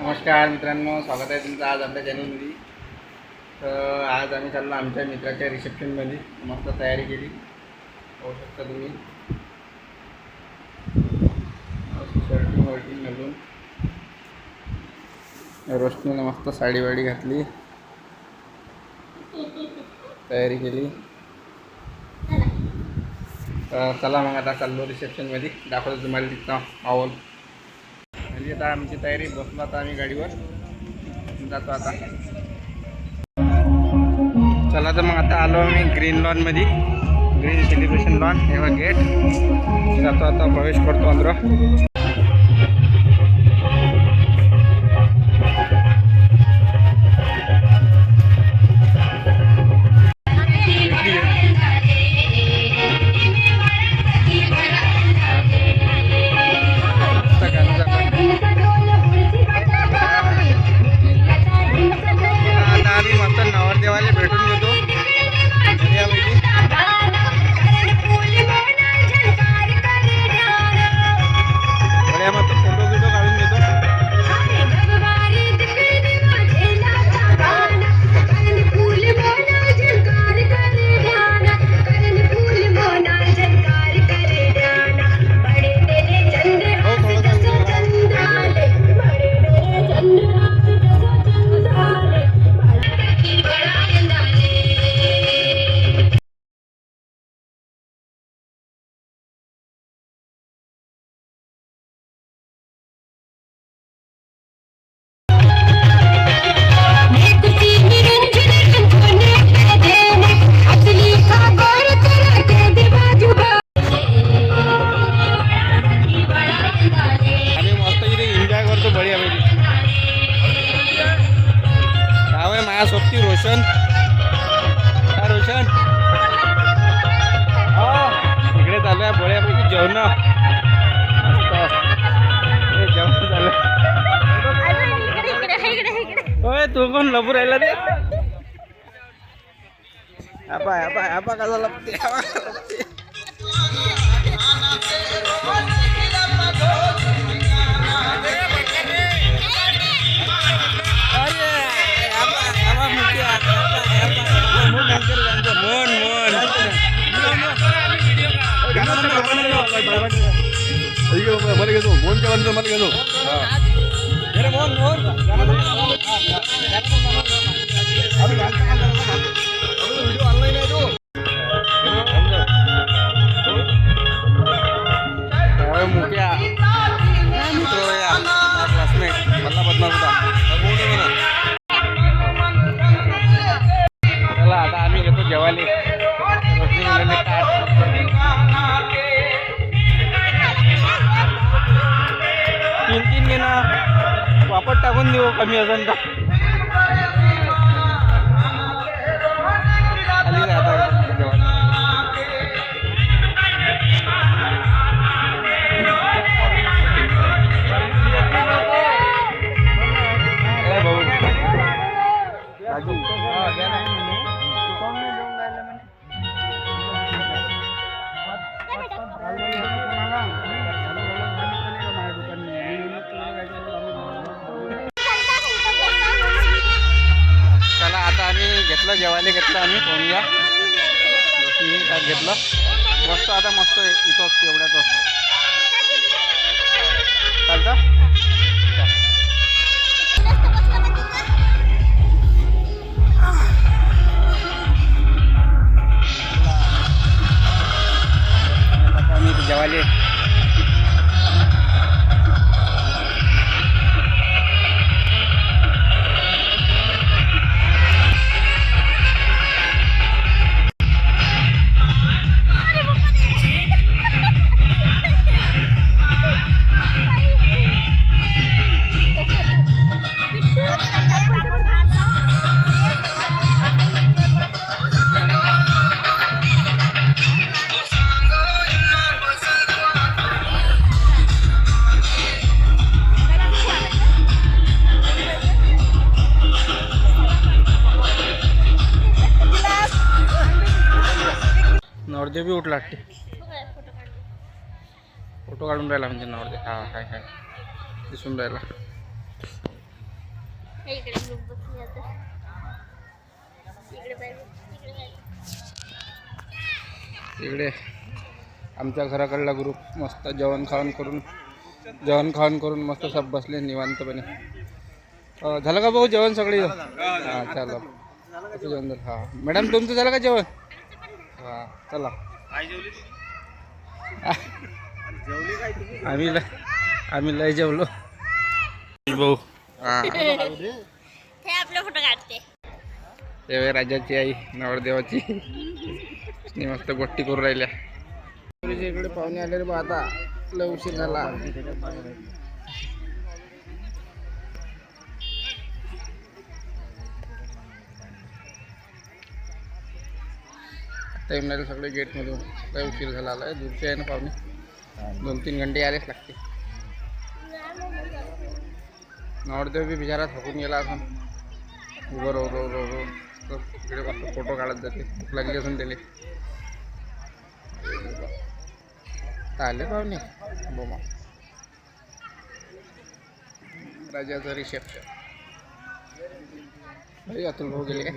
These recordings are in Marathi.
नमस्कार मित्रांनो, स्वागत आहे तुमचं आज आपल्या चॅनलमध्ये. तर आज आम्ही चाललो आमच्या मित्राच्या रिसेप्शनमध्ये. मस्त तयारी केली, पाहू शकता तुम्ही. शर्टिंग वर्टिंग घालून रोशनीने मस्त साडी वाडी घातली, तयारी केली. चला मग आता चाललो रिसेप्शनमध्ये, दाखवतो तुम्हाला तिथं माहोल. म्हणजे आता आमची तयारी, बसलो आता आम्ही गाडीवर, जातो आता. चला तर मग आता आलो आम्ही ग्रीन लॉनमध्ये, ग्रीन सेलिब्रेशन लॉन. हे बघा गेट, जातो आता, प्रवेश करतो अंदर. नवरदेवाला भेटून घेतो. मस्त फोटो बिटो काढून घेतो. सोबती रोशन, रोशन इकडे चालू आहे बऱ्यापैकी जेवण. जेवण चालू. होय, तू कोण लपू राहिला रे? आपा आपा आपा कसा लपते? मला घेतो मोहन चव्हाण, मला घेतो. ऑनलाईन आहे तो मुख्या क्लासमेट मला बदनाम होता. चला आता आम्ही घेतो जेवायला. तीन घे ना, वापस टाकून देऊ कमी असेल का. खाली जा आता जेवायला. भाऊ चला आता आम्ही घेतलं, जेवायला घेतलं आम्ही. फोनला काय घेतलं, मस्त आता मस्त इथंच एवढ्यातच चालतं. जेवायला नवरदेव बी उठला वाटते. फोटो काढून राहिला म्हणजे नवरदेव. हा हाय हाय दिसून राहिला. इकडे ग्रुप बसली आता. इकडे पाहिजे, इकडे पाहिजे. इकडे आमच्या घराकडला ग्रुप मस्त जेवण खावण करून मस्त सब बसले निवांतपणे. झालं का भाऊ जेवण सगळे? हां चला जेवण झालं. हां मॅडम तुमचं झालं का जेवण? हां चला. आम्ही लय जेवलो भाऊ. हां हे आपले फोटो काढते. तेव्हा राजाची आई नवरदेवाची मस्त गोष्टी करून राहिल्या. इकडे पाहुणे आले रे बा. आता लय उशीर झाला. आता येणारे सगळे गेटमधून. लय उशीर झाला. लय दूरचे आहे ना पाहुणे. 2-3 घंटे यायलाच लागते. नवरदेव बी बिचारा थकून गेला असं. उभं रो इकडे मस्त फोटो काढत जाते. भूक लागली असून त्याला. आले पाहुणे बोमा. राजाचं रिसेप्शन. अतुल भाऊ गेले काय?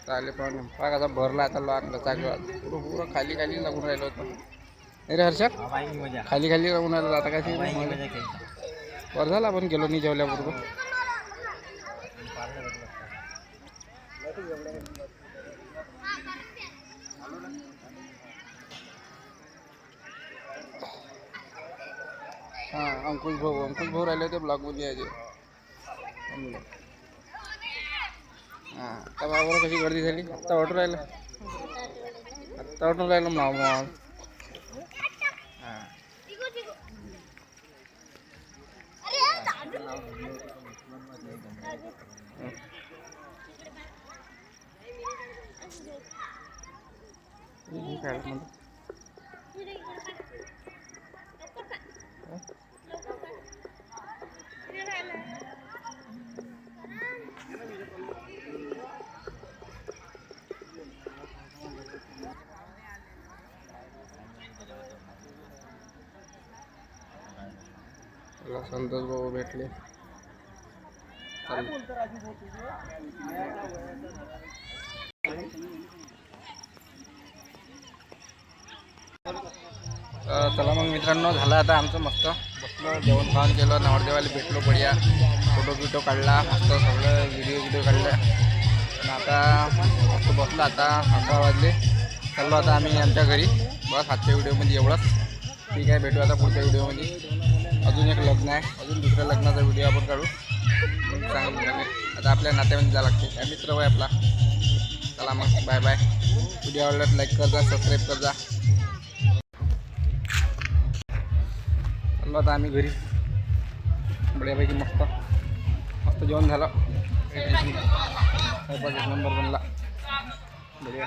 चालेल पाहुणे. पहा कसा भरला आता लहान पुरं खाली लागून राहिलं होतं. अरे हर्षद खाली लागून राहिलं. आता काय वर झाला आपण गेलो नाही जेवल्याबरोबर. हां अंकुश भाऊ राहिले होते ब्लॉगमध्ये यायचे. हां आता बाबा कशी गर्दी झाली. आत्ता वाटून राहिलं मग. हां काय म्हणतो. संतोष भाऊ भेटले. चला मग मित्रांनो झालं आता आमचं मस्त. बसलो जेवण खाऊन केलं. नवरदेवाला भेटलो. बढिया फोटो काढला मस्त. सगळं व्हिडिओ काढला. आणि आता मस्त बसलो. आता 11 वाजले. चाललो आता आम्ही आमच्या घरी. बस आजच्या व्हिडिओमध्ये एवढंच. ठीक आहे भेटू आता पुढच्या व्हिडिओमध्ये. अजून एक लग्न आहे. अजून दुसऱ्या लग्नाचा व्हिडिओ आपण काढू. चांगलं आता आपल्या नात्यामध्ये जावं लागते. काय मित्र होय आपला. चला मग बाय बाय. व्हिडिओ आवडल्यास लाईक कर जा, सबस्क्राईब कर जा. चाललो आता आम्ही घरी. बढियापैकी मस्त जेवण झालं. एक नंबर बनला. बढिया.